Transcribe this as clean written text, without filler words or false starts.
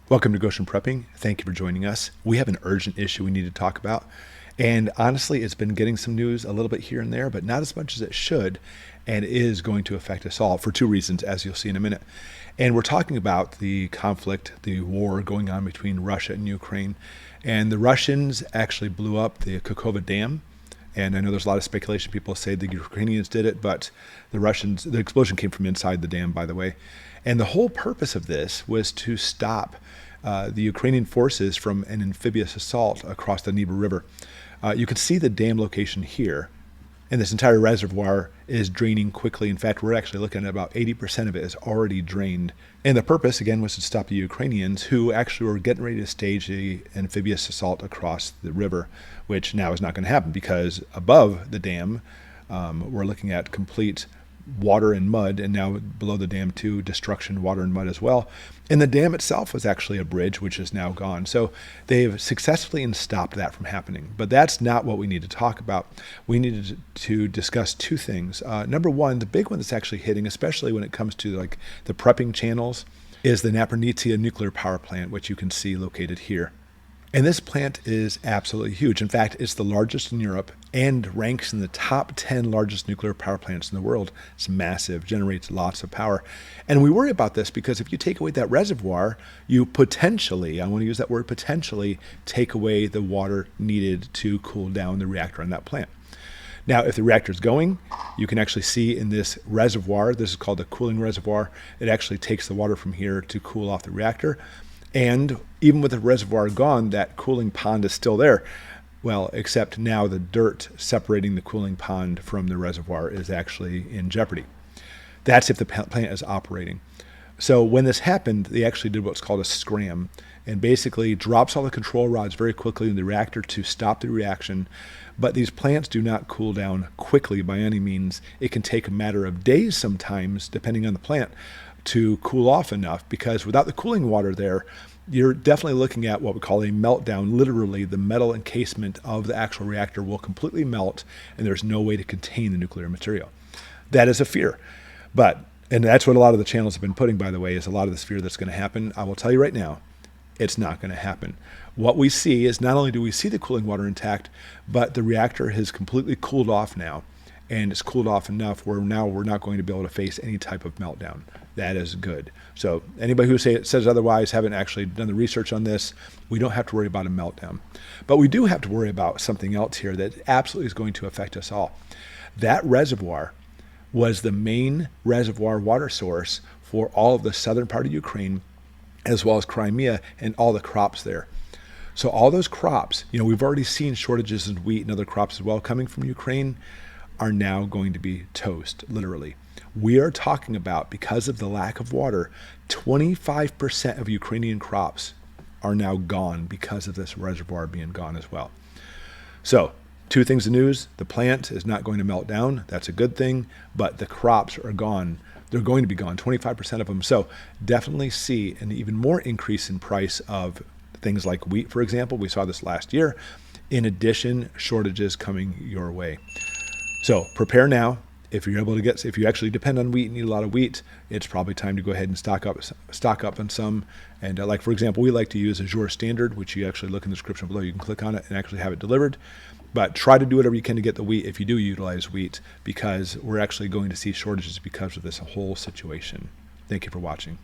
Welcome to Goshen Prepping. Thank you for joining us. We have an urgent issue we need to talk about. And honestly, it's been getting some news a little bit here and there, but not as much as it should. And it is going to affect us all for two reasons, as you'll see in a minute. And we're talking about the conflict, the war going on between Russia and Ukraine. And the Russians actually blew up the Cookbook Dam. And I know there's a lot of speculation. People say the Ukrainians did it, but the explosion came from inside the dam, by the way. And the whole purpose of this was to stop the Ukrainian forces from an amphibious assault across the Dnieper River. You can see the dam location here, and this entire reservoir is draining quickly. In fact, we're actually looking at about 80% of it is already drained. And the purpose, again, was to stop the Ukrainians, who actually were getting ready to stage an amphibious assault across the river, which now is not going to happen because above the dam, we're looking at complete water and mud, and now below the dam too, destruction, water and mud as well. And the dam itself was actually a bridge, which is now gone. So they've successfully stopped that from happening. But that's not what we need to talk about. We needed to discuss two things. Number one, the big one that's actually hitting, especially when it comes to like the prepping channels, is the Zaporizhzhia nuclear power plant, which you can see located here. And this plant is absolutely huge. In fact, it's the largest in Europe and ranks in the top 10 largest nuclear power plants in the world. It's massive, generates lots of power. And we worry about this because if you take away that reservoir, you potentially, I want to use that word potentially, take away the water needed to cool down the reactor on that plant. Now, if the reactor is going, you can actually see in this reservoir, this is called the cooling reservoir, it actually takes the water from here to cool off the reactor. And even with the reservoir gone, that cooling pond is still there. Well, except now the dirt separating the cooling pond from the reservoir is actually in jeopardy. That's if the plant is operating. So when this happened, they actually did what's called a scram, and basically drops all the control rods very quickly in the reactor to stop the reaction. But these plants do not cool down quickly by any means. It can take a matter of days sometimes, depending on the plant, to cool off enough, because without the cooling water there, you're definitely looking at what we call a meltdown. Literally, the metal encasement of the actual reactor will completely melt, and there's no way to contain the nuclear material. That is a fear. And that's what a lot of the channels have been putting, by the way, is a lot of this fear that's going to happen. I will tell you right now, it's not going to happen. What we see is not only do we see the cooling water intact, but the reactor has completely cooled off now. And it's cooled off enough where now we're not going to be able to face any type of meltdown. That is good. So anybody who says otherwise haven't actually done the research on this. We don't have to worry about a meltdown. But we do have to worry about something else here that absolutely is going to affect us all. That reservoir was the main reservoir water source for all of the southern part of Ukraine, as well as Crimea and all the crops there. So all those crops, we've already seen shortages in wheat and other crops as well coming from Ukraine, are now going to be toast, literally. We are talking about, because of the lack of water, 25% of Ukrainian crops are now gone because of this reservoir being gone as well. So, two things in news. The plant is not going to melt down. That's a good thing. But the crops are gone. They're going to be gone, 25% of them. So definitely see an even more increase in price of things like wheat, for example. We saw this last year. In addition, shortages coming your way. So prepare now. If you're able to if you actually depend on wheat and eat a lot of wheat, it's probably time to go ahead and stock up on some. And like, for example, we like to use Azure Standard, which you actually look in the description below. You can click on it and actually have it delivered. But try to do whatever you can to get the wheat if you do utilize wheat, because we're actually going to see shortages because of this whole situation. Thank you for watching.